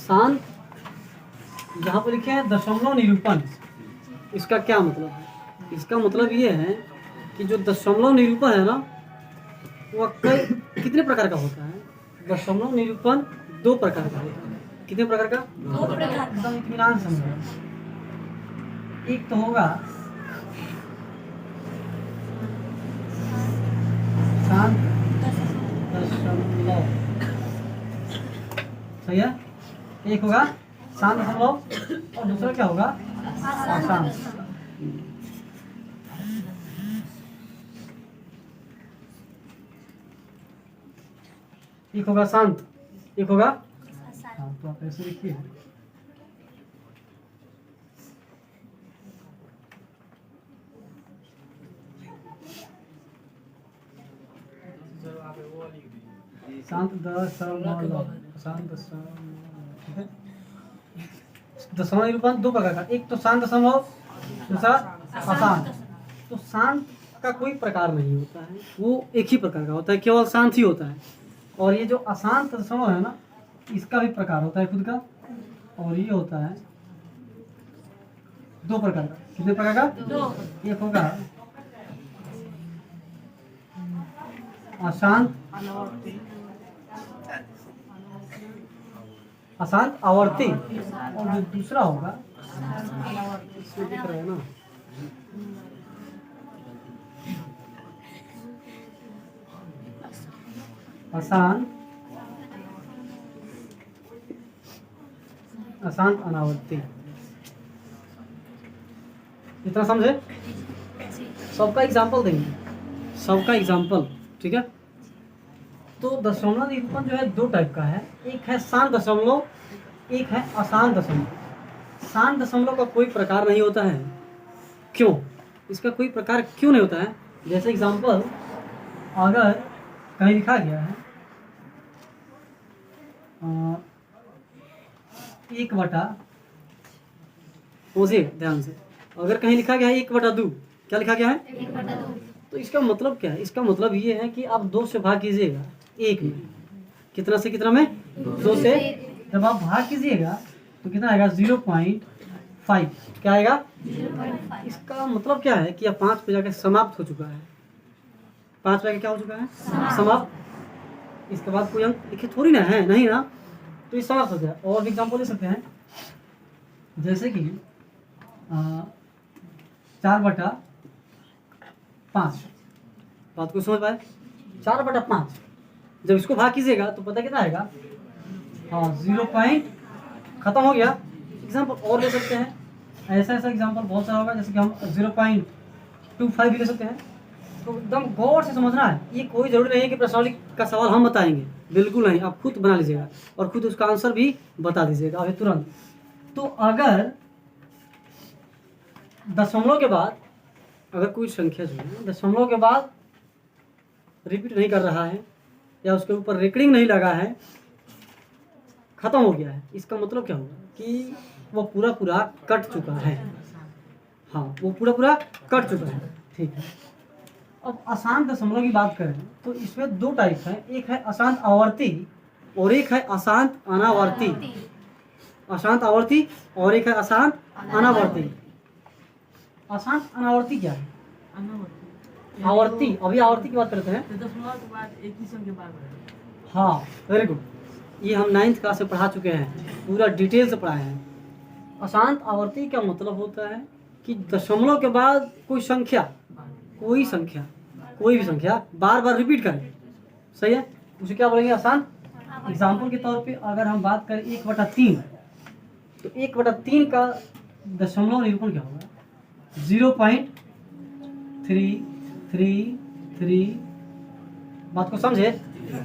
शांत, यहाँ पर लिखे हैं दशमलव निरूपण। इसका क्या मतलब है? इसका मतलब ये है कि जो दशमलव निरूपण है ना, वह कितने प्रकार का होता है? दशमलव निरूपण 2 प्रकार का होता है। कितने प्रकार का? 2 प्रकार का। एकदम इत्मीनान समझो। एक तो होगा शांत दशमलव, सही है। एक होगा शांत दशमलव और दूसरा क्या होगा? अशांत। एक होगा शांत, एक होगा, हाँ तो आप ऐसे लिखिए। शांत दशमलव, शांत दशमलव, ठीक है। दशमलव निरूपण 2 प्रकार का, एक तो शांत दशमलव, दूसरा अशांत। तो शांत का कोई प्रकार नहीं होता है, वो एक ही प्रकार का होता है, केवल शांत ही होता है। और ये जो अशांत दशमलव है ना, इसका भी प्रकार होता है खुद का, और ये होता है 2 प्रकार का। कितने प्रकार का? 2। एक होगा अशांत, अशांत आवर्ती, और जो दूसरा होगा इसमें दिख रहा है ना, अशांत, अशांत अनावर्ती। इतना समझे? सबका एग्जाम्पल देंगे, सबका एग्जाम्पल, ठीक है। तो दशमलव निरूपण जो है 2 टाइप का है, एक है शांत दशमलव, एक है अशांत दशमलव। शांत दशमलव का कोई प्रकार नहीं होता है। क्यों? इसका कोई प्रकार क्यों नहीं होता है? जैसे एग्जाम्पल, अगर कहीं लिखा गया है 1/, मुझे ध्यान से, अगर कहीं लिखा गया है 1/2, क्या लिखा गया है? 1/2। तो इसका मतलब क्या है? इसका मतलब ये है कि आप 2 से भाग कीजिएगा 1 में। कितना से कितना में? 2 से। जब आप भाग कीजिएगा तो कितना आएगा? 0.5। क्या आएगा? 0.5। इसका मतलब क्या है कि अब 5 पे जाकर समाप्त हो चुका है। 5 पे क्या हो चुका है? समाप्त। इसके बाद कोई अंक लिखे थोड़ी ना है, नहीं ना, तो ये समाप्त हो जाए। और भी एग्जाम्पल दे सकते हैं, जैसे कि 4/5। बात को समझ पाए? 4/5 जब इसको भाग कीजिएगा तो पता कितना आएगा? हाँ, 0 पॉइंट, खत्म हो गया। एग्जाम्पल और ले सकते हैं, ऐसा एग्जाम्पल बहुत सारा होगा, जैसे कि हम 0.25 भी ले सकते हैं। तो एकदम गौर से समझना है, ये कोई जरूरी नहीं है कि प्रश्नावली का सवाल हम बताएंगे, बिल्कुल नहीं, आप खुद बना लीजिएगा और खुद उसका आंसर भी बता दीजिएगा अभी तुरंत। तो अगर दशमलव के बाद, अगर कोई संख्या जो है दशमलव के बाद रिपीट नहीं कर रहा है या उसके ऊपर रेकरिंग नहीं लगा है, खत्म हो गया है, इसका मतलब क्या होगा? कि वो पूरा कट चुका है। हाँ, वो पूरा कट चुका है, ठीक है। अब अशांत दशमलव की बात करें तो इसमें 2 टाइप हैं, एक है अशांत आवर्ती और एक है अशांत अनावर्ती। अशांत आवर्ती और एक है अशांत अनावर्ती। अशांत अनावर्ती क्या है? आवर्ती, अभी आवर्ती की बात करते हैं। दशमलव के बाद एक ही संख्या बार बार। हाँ, वेरी गुड, ये हम 9th क्लास में पढ़ा चुके हैं, पूरा डिटेल से पढ़ाए हैं। अशांत आवर्ती का मतलब होता है कि दशमलव के बाद कोई भी संख्या बार बार रिपीट करें, सही है, उसे क्या बोलेंगे? अशांत। एग्जाम्पल के तौर पे अगर हम बात करें 1/3, तो 1/3 का दशमलव निरूपण क्या होगा? 0.333। बात को समझे?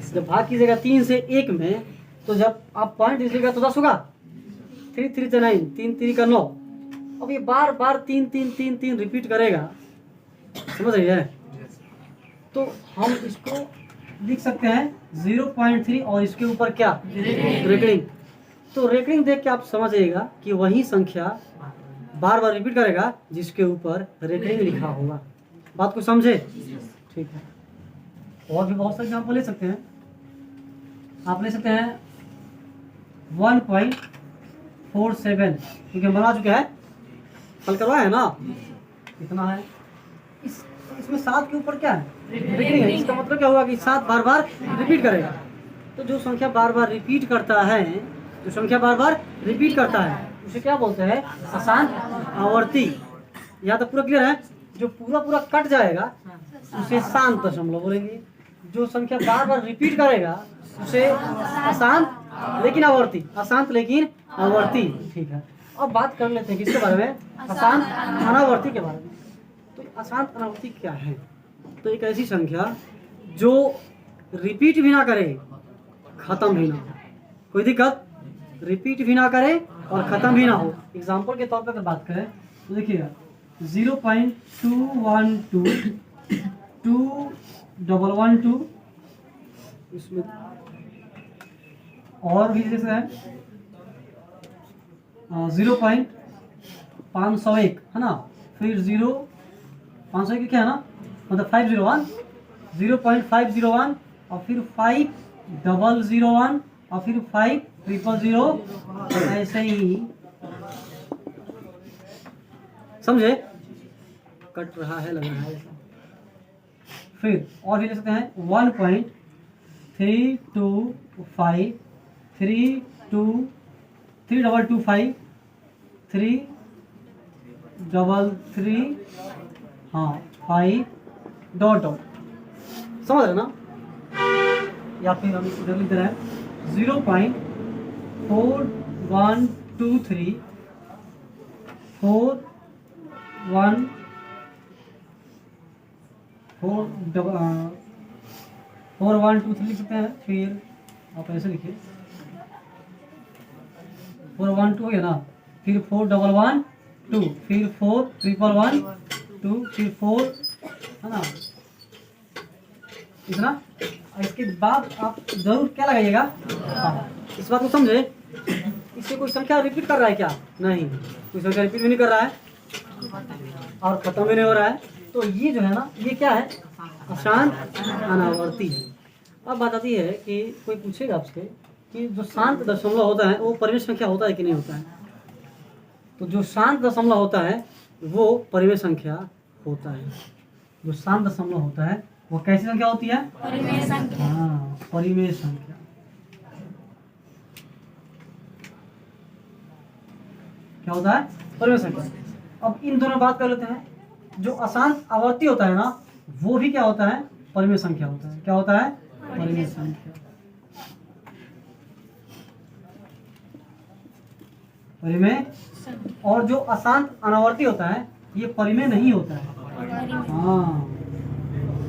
जब भाग कीजिएगा 3 से 1 में, तो जब आप पॉइंट दीजिएगा तो 10 होगा। 3 3 9, 3 3 का 9। अब ये बार बार 3 3 3 3 रिपीट करेगा, समझ रही है? तो हम इसको लिख सकते हैं 0.3 और इसके ऊपर क्या? रेकरिंग। तो रेकरिंग देख के आप समझिएगा कि वही संख्या बार बार रिपीट करेगा जिसके ऊपर रेकरिंग लिखा होगा। बात को समझे? ठीक है। और भी बहुत सारे एग्जाम्पल ले सकते हैं। आप ले सकते हैं 1.5 47, क्योंकि हम बना चुके हैं, हल करवाया है ना, कितना है इसमें 7 के ऊपर क्या है, रिपीटिंग है। इसका मतलब क्या हुआ कि 7 बार बार रिपीट करेगा। तो जो संख्या बार बार रिपीट करता है, जो संख्या बार बार रिपीट करता है उसे क्या बोलते हैं, अशांत आवर्ती। यहाँ तक पूरा क्लियर है। जो पूरा पूरा कट जाएगा उसे शांत दशमलव बोलेंगे। जो संख्या बार बार रिपीट करेगा उसे अशांत लेकिन आवर्ती, अशांत लेकिन आवर्ती। ठीक है, अब बात कर लेते हैं किसके बारे में, अशांत अनावर्ती के बारे में। तो अशांत अनावर्ती क्या है? तो एक ऐसी संख्या जो रिपीट भी ना करे, खत्म भी ना हो, कोई दिक्कत, रिपीट भी ना करे और खत्म भी ना हो। एग्जाम्पल के तौर पर अगर बात करें तो देखिएगा 0.212 2112, इसमें और भी जैसे है 0.501 है ना, फिर 501 क्या है ना, मतलब 501, 0.501 और फिर 5001 और फिर 5000, ऐसे ही समझे, कट रहा है लग रहा है। फिर और भी ले सकते हैं 1.325 32253 333, हाँ 5 डॉट डॉट, समझ रहे ना। या फिर हम इधर लिख रहे हैं 0.4123 4123 लिख सकते हैं। फिर आप ऐसे लिखिए 412 हो गया ना, फिर 4112, फिर 4112, फिर 4 है ना, इतना। इसके बाद आप जरूर क्या लगाइएगा, हाँ, इस बात को समझे, इससे कोई संख्या रिपीट कर रहा है क्या, नहीं, कोई संख्या रिपीट भी नहीं कर रहा है और खत्म भी नहीं हो रहा है। तो ये जो है ना, ये क्या है, अशांत अनावर्ती है। अब बात आती है कि कोई पूछेगा आपसे कि जो शांत दशमलव होता है वो परिमेय संख्या होता है कि नहीं होता है। तो जो शांत दशमलव होता है वो परिमेय संख्या होता है। जो शांत दशमलव होता है वो कैसी संख्या होती है, परिमेय संख्या। हाँ, परिमेय संख्या। क्या होता है, परिमेय संख्या। अब इन दोनों बात कर लेते हैं। जो अशांत आवर्ती होता है ना, वो भी क्या होता है, परिमेय संख्या होता है। क्या होता है, परिमेय संख्या। परिमेय। और जो अशांत अनावर्ती होता है ये परिमेय नहीं होता है, हाँ,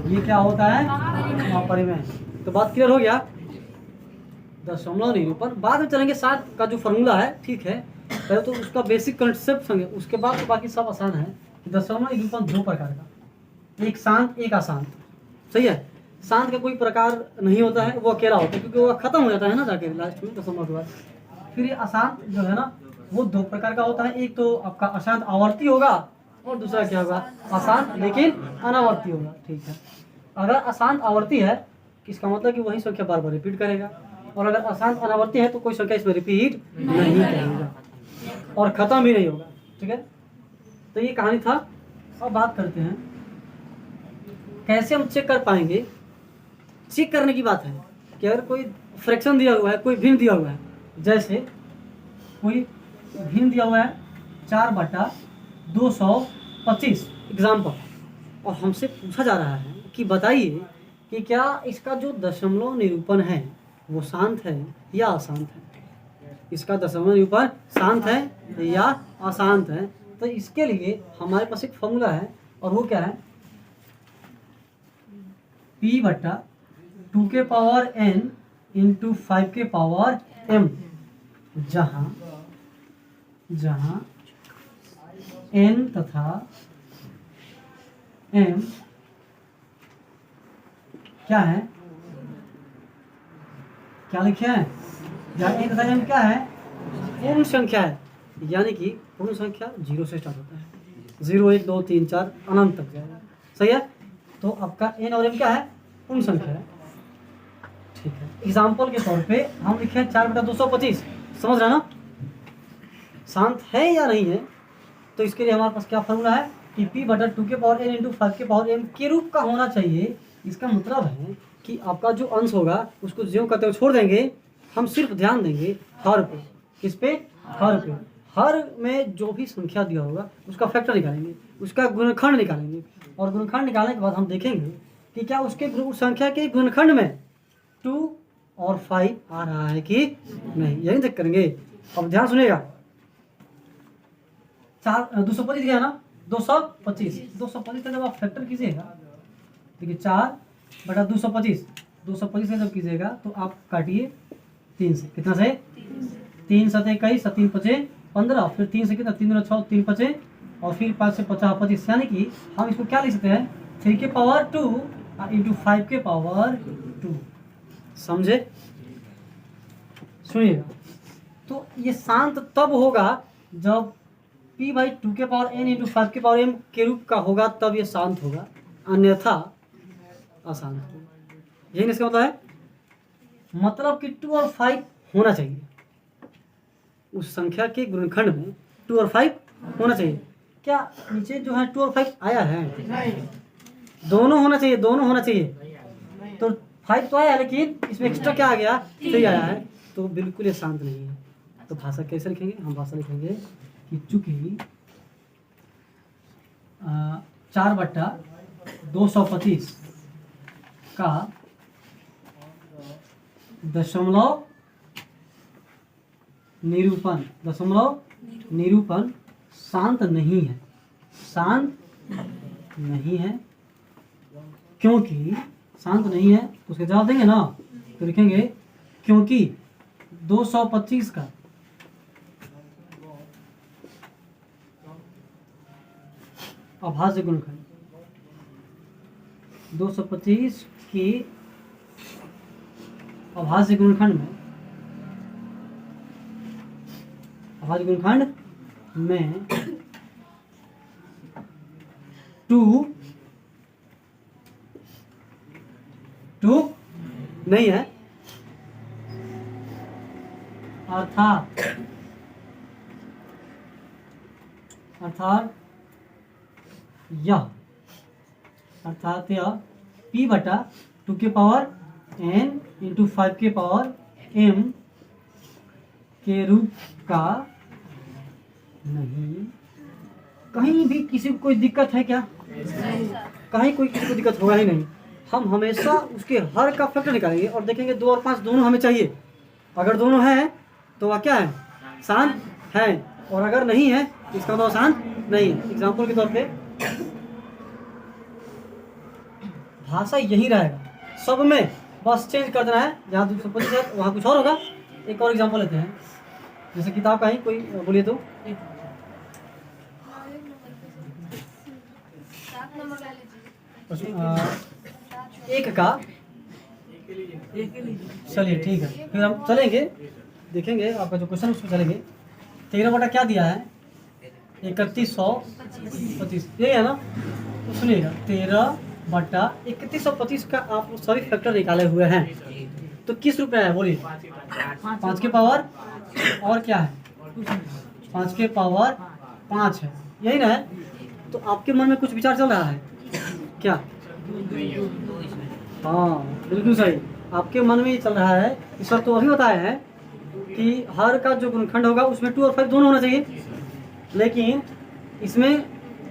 ये क्या होता है, हाँ, परिमेय। तो बात क्लियर हो गया। दशमलव निरूपण बाद में चलेंगे। 7 का जो फॉर्मूला है, ठीक है, पहले तो उसका बेसिक कंसेप्ट समझे, उसके बाद तो बाकी सब आसान है। दशमलव निरूपण 2 प्रकार का, एक शांत एक अशांत, सही है। शांत का कोई प्रकार नहीं होता है, वो अकेला होता है क्योंकि वो खत्म हो जाता है ना जाके लास्ट में दशमलव के बाद। फिर ये अशांत जो है ना वो 2 प्रकार का होता है। एक तो आपका अशांत आवर्ती होगा और दूसरा क्या होगा, अशांत लेकिन अनावर्ती होगा, ठीक है। अगर अशांत आवर्ती है इसका मतलब कि वही संख्या बार बार रिपीट करेगा, और अगर अशांत अनावर्ती है तो कोई संख्या इसमें रिपीट नहीं करेगा और खत्म भी नहीं होगा, ठीक है। तो ये कहानी था। अब बात करते हैं कैसे हम चेक कर पाएंगे। चेक करने की बात है कि अगर कोई फ्रैक्शन दिया हुआ है, कोई भिन्न दिया हुआ है, जैसे कोई भिन्न दिया हुआ है 4/225 एग्जाम्पल, और हमसे पूछा जा रहा है कि बताइए कि क्या इसका जो दशमलव निरूपण है वो शांत है या अशांत है। इसका दशमलव निरूपण शांत है या अशांत है। तो इसके लिए हमारे पास एक फॉर्मूला है और वो क्या है, P/2n × 5m, जहाँ n तथा m क्या है, क्या लिखे हैं, जहाँ n तथा m क्या है, पूर्ण संख्या है, यानी कि पूर्ण संख्या 0 से स्टार्ट होता है, 0 1 2 3 4 अनंत तक जाएगा, सही है। तो आपका n और m क्या है, पूर्ण संख्या है, ठीक है। एग्जाम्पल के तौर पे हम लिखे हैं 4/225, समझ रहे हैं ना। शांत है या नहीं है, तो इसके लिए हमारे पास क्या फॉर्मूला है कि p बटा 2 के पावर n इंटू 5 के पावर m के रूप का होना चाहिए। इसका मतलब है कि आपका जो अंश होगा उसको ज्यों करते हुए छोड़ देंगे, हम सिर्फ ध्यान देंगे हर पे। किस पे? हर पे। हर में जो भी संख्या दिया होगा उसका फैक्टर निकालेंगे, उसका गुणनखंड निकालेंगे, और गुणनखंड निकालने के बाद हम देखेंगे कि क्या उसके उस संख्या के गुणनखंड में 2 और 5 आ रहा है कि नहीं, यही चेक करेंगे। अब ध्यान सुनिएगा, 225 गया ना, 225 का जब आप फैक्टर कीजिएगा, देखिए 4 बटा 225 का जब कीजिएगा तो आप काटिए 3 से, कितना से? 3 सते 21, 3 पचे 15, फिर 3 से कितना, 3 दूना 6, 3 पचे, और फिर 5 से 50 25, यानी कि हम इसको क्या लिख सकते हैं, 3 के पावर 2 इंटू 5 के पावर 2। समझे? सुनिएगा, तो ये शांत तब होगा जब p बाई 2 के पावर n इंटू 5 के पावर m के रूप का होगा, तब ये शांत होगा, अन्यथा अशांत होगा। यही इसका मतलब है, मतलब कि 2 और 5 होना चाहिए, उस संख्या के गुणनखंड में 2 और 5 होना चाहिए। क्या नीचे जो है 2 और 5 आया है? दोनों होना चाहिए, दोनों होना चाहिए। तो 5 तो आया, लेकिन इसमें एक्स्ट्रा क्या आ गया, 3 आया है, तो बिल्कुल ये शांत नहीं है। तो भाषा कैसे लिखेंगे? हम भाषा लिखेंगे कि चूंकि 4 बट्टा 225 का दशमलव निरूपण शांत नहीं है, शांत नहीं है। क्योंकि शांत नहीं है तो उसके जवाब देंगे ना, तो लिखेंगे क्योंकि 225 का अभाज्य गुणनखंड, 225 की अभाज्य गुणनखंड में, अभाज्य गुणनखंड में 2 नहीं है, अर्थात यह p बटा 2 के पावर n इंटू 5 के पावर m के रूप का नहीं। कहीं भी किसी को कोई दिक्कत है क्या? कहीं कोई किसी को दिक्कत होगा ही नहीं। हम हमेशा उसके हर का फैक्टर निकालेंगे और देखेंगे 2 और 5 दोनों हमें चाहिए। अगर दोनों हैं तो वह क्या है, शांत है, और अगर नहीं है इसका मतलब शांत नहीं है। एग्जाम्पल के तौर पे भाषा यही रहेगा, सब में बस चेंज कर देना है। जहाँ 225 है वहाँ कुछ और होगा। एक और एग्जाम्पल लेते हैं, जैसे किताब का ही कोई बोलिए तो, एक का, चलिए ठीक है, फिर हम चलेंगे देखेंगे आपका जो क्वेश्चन उसमें चलेंगे। 13 बटा क्या दिया है, 3125, यही है ना। तो सुनिएगा, 13 बटा 3125 का आप सभी फैक्टर निकाले हुए हैं, तो किस रूप में है बोलिए? 5 के पावर और क्या है, 5 के पावर 5 है, यही ना है। तो आपके मन में कुछ विचार चल रहा है क्या? हाँ बिल्कुल सही, आपके मन में ये चल रहा है। इस वक्त तो अभी बताया है कि हर का जो गुणनखंड होगा उसमें 2 और 5 दोनों होना चाहिए, लेकिन इसमें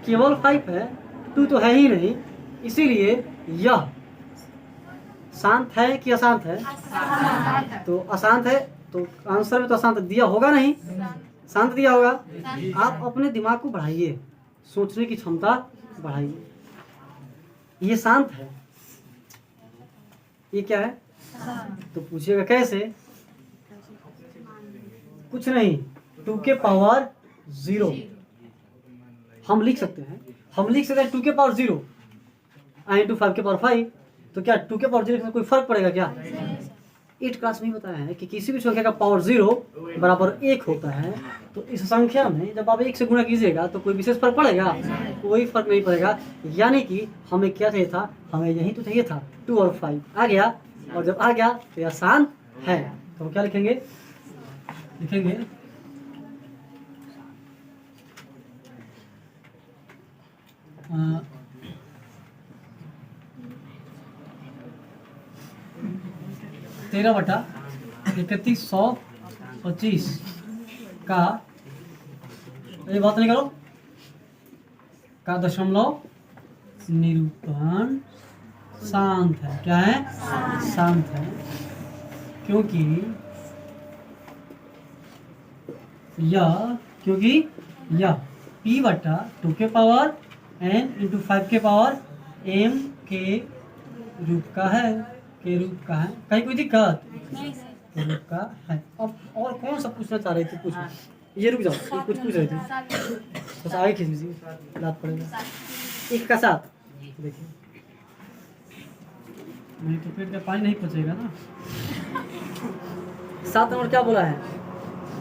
केवल 5 है, 2 तो है ही नहीं। इसीलिए यह शांत है कि अशांत है? तो अशांत है, तो आंसर में तो अशांत दिया होगा नहीं, शांत दिया होगा। आप अपने दिमाग को बढ़ाइए, सोचने की क्षमता बढ़ाइए। ये शांत है, ये क्या है? तो पूछिएगा कैसे? कुछ नहीं, 2 के पावर 0 हम लिख सकते हैं, 2 के पावर 0 इंटू 5 के पावर 5। तो क्या 2 के पावर 0 में कोई फर्क पड़ेगा क्या? 8 क्लास में बताया है कि किसी भी संख्या का पावर 0 बराबर 1 होता है। तो इस संख्या में जब आप 1 से गुणा कीजिएगा तो कोई विशेष फर्क पड़ेगा? कोई फर्क नहीं पड़ेगा। यानी कि हमें क्या चाहिए था, हमें यही तो चाहिए था, 2 और 5 आ गया, और जब आ गया तो यह शांत है। तो हम क्या लिखेंगे? 13/3125 का, ये बात नहीं करो, का दशमलव निरूपण शांत है। क्या है? शांत है, क्योंकि यह p/2 के पावर n × 5 के पावर m के रूप का है। कहीं कोई दिक्कत? के रूप का है। अब और कौन सा पूछना चाह रहे थे? पूछो, ये रुक जाओ, ये कुछ पूछ रहे थे, बस आगे खींच लीजिए, लात पड़ेगा। एक का साथ देखिए, नहीं तो पेट का पानी नहीं पचेगा ना। 7 नंबर क्या बोला है?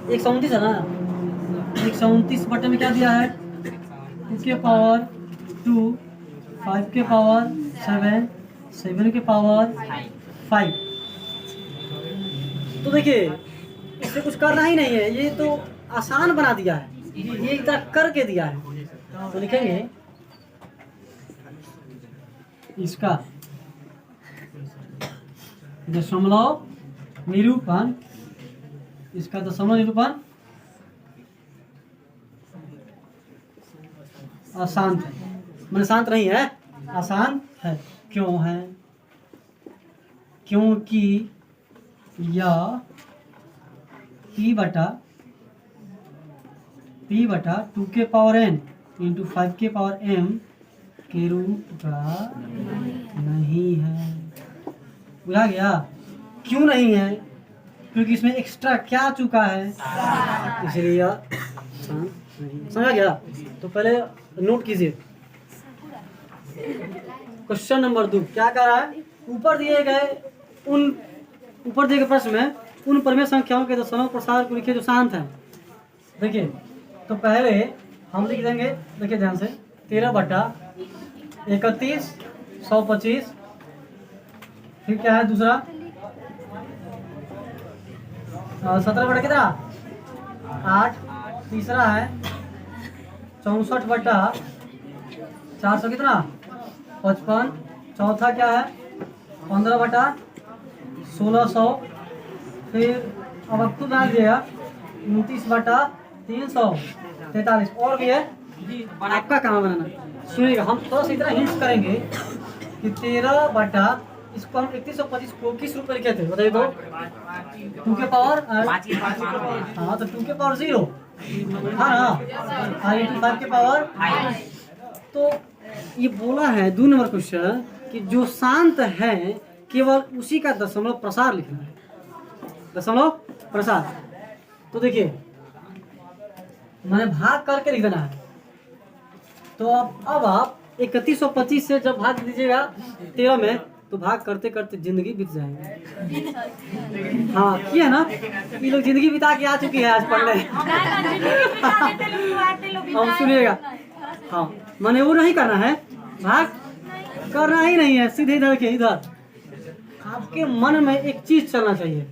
129 है ना। 129 बटे में क्या दिया है? 2 के पावर 2, 5 के पावर 7, 7 के पावर 5। तो देखिए, इससे कुछ करना ही नहीं है, ये तो आसान बना दिया है, ये इतना करके दिया है। तो लिखेंगे इसका दशमलव निरूपण, इसका दशमलव निरूपण अशांत है, मैंने शांत नहीं है, अशांत है। क्यों है? क्योंकि यह p/2 के पावर n × 5 के पावर m के रूप का नहीं है। बुझा गया? क्यों नहीं है? क्योंकि इसमें एक्स्ट्रा क्या चुका है, इसलिए यह शांत नहीं। समझा गया? तो पहले नोट कीजिए। क्वेश्चन नंबर 2 क्या कह रहा है? ऊपर दिए गए प्रश्न में उन परिमेय संख्याओं के दशमलव प्रसार को लिखिए जो शांत है। देखिए, तो पहले हम लिख देंगे, देखिए ध्यान से, 13/31 125। फिर क्या है दूसरा? 17 बटा कितना? 8। तीसरा है 64/400 कितना? 55। चौथा क्या है? 15/1600। फिर अब आप खुद बना दीजिएगा, 29/343। और भी है, आपका काम बनाना। सुनिएगा, हम थोड़ा सा इतना हिंट करेंगे कि 13 इसको हम 3125 को किस रूप में लिखे थे बताइए तो? 2 के पावर, हाँ तो 2 के पावर 0, हाँ ना, और 5 के पावर। तो ये बोला है 2 नंबर क्वेश्चन कि जो शांत है केवल उसी का दशमलव प्रसार लिखना है, दशमलव प्रसार। तो देखिए, मैंने भाग करके लिख देना है। तो अब आप 3125 से जब भाग दीजिएगा 13 में, तो भाग करते करते जिंदगी बीत जाएंगे। हाँ किया ना, ये लोग जिंदगी बिता के आ चुकी है आज पढ़ने। हम सुनिएगा, हाँ मैंने वो नहीं करना है, भाग करना ही नहीं है, सीधे इधर के इधर। आपके मन में एक चीज चलना चाहिए,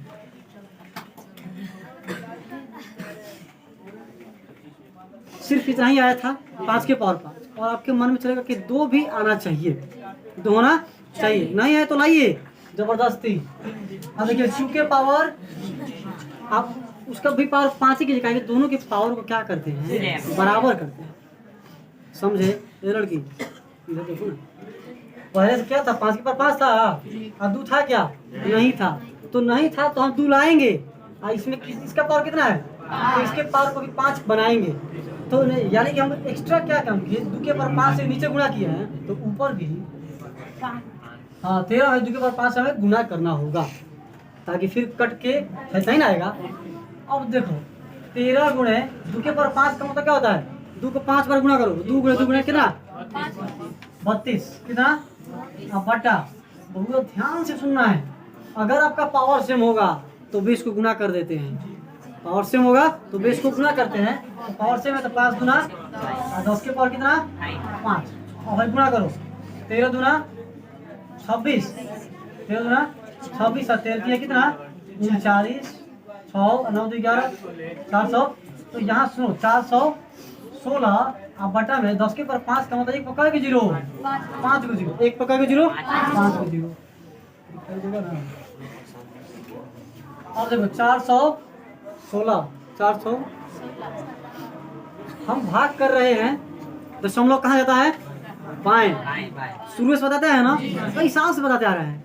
सिर्फ इतना ही आया था 5 के पावर 5, और आपके मन में चलेगा कि 2 भी आना चाहिए, 2 होना चाहिए। नहीं है तो लाइए जबरदस्ती। अब देखिए 2 के पावर, आप उसका भी पावर 5 ही कीजिए, दोनों के पावर को क्या करते हैं? बराबर करते हैं। समझे ये लड़की? इधर देखो ना, पहले से क्या था? 5 के पावर 5 था और 2 था क्या? नहीं था। तो नहीं था तो हम 2 लाएंगे, और इसमें इसका पावर कितना है? तो इसके पावर को भी 5 बनाएंगे। तो यानी कि हम एक्स्ट्रा क्या काम किए? 2 के पावर 5 से नीचे गुणा किए हैं, तो ऊपर भी हाँ 13 है, 2 के पावर 5 हमें गुना करना होगा, ताकि फिर कट के ऐसा ही ना आएगा। अब देखो 13 गुणे 2 के पावर 5 का मतलब क्या होता है? 2 को 5 बार गुणा करो, 2 गुणे 2 गुणे कितना? 32 कितना? अब बटा, बहुत ध्यान से सुनना है। अगर आपका पावर सेम होगा तो बेस को गुना कर देते हैं, पावर सेम होगा तो बेस को गुना करते हैं। तो पावर सेम है तो 5 गुना 10 के पावर कितना? 5, और भाई गुना करो, 13 दूना 26, 13 दूना 26 और 13 कितना? 39, 6 9 2 11 400। तो यहाँ सुनो 416 16 अब बटा में 10 के पर 5 का मतलब एक पका के 0 5 को 0 एक पका के 0 5 को 0 और देखो 416 400 हम भाग कर रहे हैं दशमलव कहाँ जाता है बाएं शुरू से बताते हैं ना कई साल से बताते आ रहे हैं।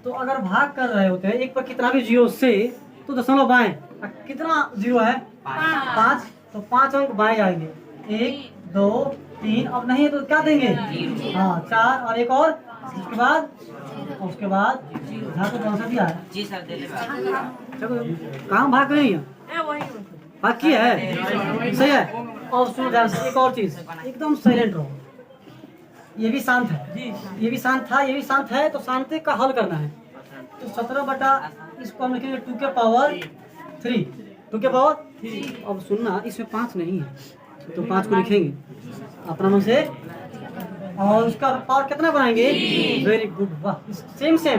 तो अगर भाग कर रहे होते हैं एक पर कितना भी 0 से तो दशमलव बाएं कितना 0 है 5 तो 5 अंक बाएं जाएंगे 1 2 3 अब नहीं है तो क्या देंगे हाँ 4 और एक और उसके बाद यहाँ तो कौन सा दिया है जी सर दे ले चलो कहाँ भाग रही है भाग किया है सही है। और सुनो ध्यान से एक और चीज एकदम साइलेंट रहो ये भी शांत है ये भी शांत था ये भी शांत है तो शांति का हल करना है। तो 17 बटा इसको हम लिखेंगे 2 के पावर 3 2 के पावर अब सुनना इसमें 5 नहीं है तो 5 को लिखेंगे अपना मन से और उसका पावर कितना बनाएंगे वेरी गुड वाह सेम 3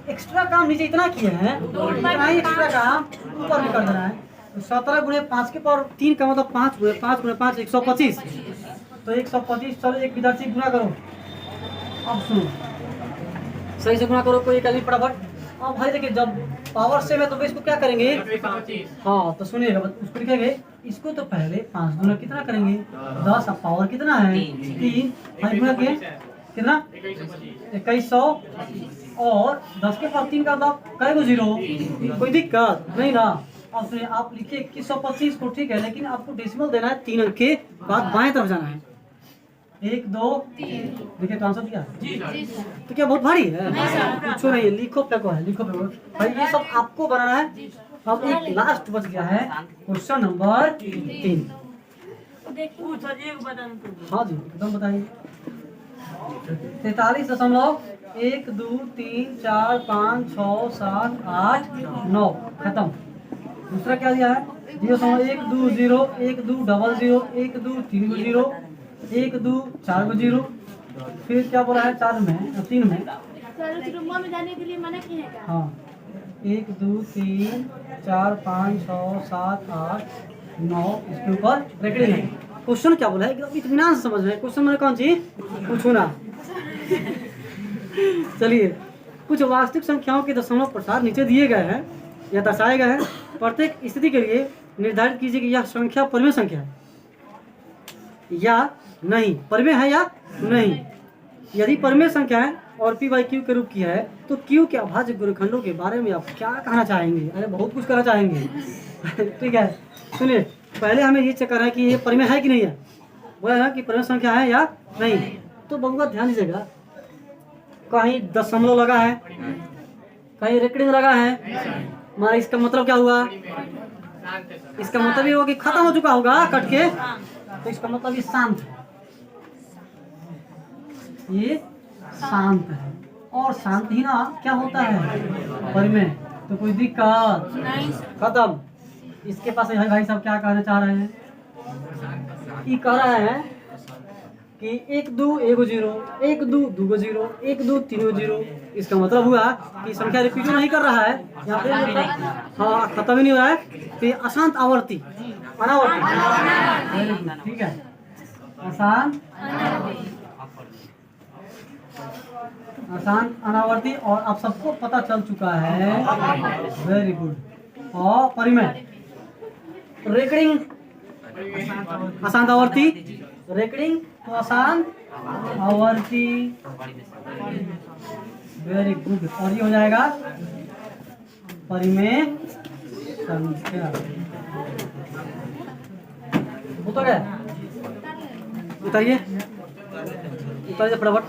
एक्स्ट्रा काम नीचे इतना किए हैं इतना ही एक्स्ट्रा काम ऊपर भी कर देना है। तो 17 गुणे 5 के पावर 3 का मतलब 5 गुणे 5 125 तो 125 चलो एक विद्यार्थी गुना करो। अब सुनो सही से गुना करो कोई एक आदमी फटाफट। अब भाई देखिए जब पावर से है तो इसको क्या करेंगे हाँ तो सुनिएगा उसको लिखेंगे इसको तो पहले 5 गुना कितना करेंगे 10 अब पावर कितना है 3 5 गुना के कितना 2100 और 10 के पावर 3 का मतलब कई को 0 कोई दिक्कत नहीं ना। अब सुनिए आप लिखिए 2125 को ठीक है लेकिन आपको डेसिमल देना है 3 अंक के बाद बाएं तरफ जाना है 1 2 देखिए तो आंसर दिया तो क्या बहुत भारी है कुछ नहीं लिखो पे को है लिखो पे भाई ये सब आपको बनाना है। अब एक लास्ट बच गया है क्वेश्चन नंबर 3 हाँ जी एकदम बताइए 43.1 2 3 4 5 6 7 8 9 खत्म। दूसरा क्या दिया है 0.1 2 0 1 2 00 1 2 3 0 1 2 4 को 0 फिर क्या बोला है 4 में 3 में जाने के लिए मना किया है हाँ 1 2 3 4 5 6 7 8 9 इसके ऊपर रेकड़ी है। क्वेश्चन क्या बोला है एकदम इत्मीनान से समझ रहे हैं क्वेश्चन मैंने कौन सी पूछो ना चलिए कुछ वास्तविक संख्याओं के दशमलव प्रसार नीचे दिए गए हैं या दर्शाए गए हैं। प्रत्येक स्थिति के लिए निर्धारित कीजिए कि यह संख्या परिमेय संख्या है या नहीं परिमेय है या नहीं। यदि परिमेय संख्या है और p बाई क्यू के रूप की है तो q के अभाज्य गुणनखंडों के बारे में आप क्या कहना चाहेंगे। अरे बहुत कुछ कहना चाहेंगे ठीक है सुनिए पहले हमें ये चेक करना है कि ये परिमेय है कि नहीं है बोला ना कि परिमेय संख्या है या नहीं। तो बहुआ ध्यान दीजिएगा कहीं दशमलव लगा है कहीं रेकड़िंग लगा है हमारा इसका मतलब क्या हुआ इसका मतलब ये होगा कि खत्म हो चुका होगा कट के तो इसका मतलब ये शांत है ये शांत है और शांत ही ना क्या होता है परिमेय। तो कोई दिक्कत खत्म। इसके पास है भाई साहब क्या कहना चाह रहे हैं ये कह रहा है कि 1 2 1 0 1 2 2 0 1 2 3 0 इसका मतलब हुआ कि संख्या रिपीट नहीं कर रहा है यहाँ पे हाँ खत्म ही नहीं हो रहा है तो ये अशांत आवर्ती अनावर्ती ठीक है अशांत अनावर्ती और आप सबको पता चल चुका है वेरी गुड। और परिमेय रेकड़िंग अशांत आवर्ती रेकड़िंग तो अशांत आवर्ती वेरी गुड। और ये हो जाएगा परिमेय संख्या उतर गया उतारिए उतारिए फटाफट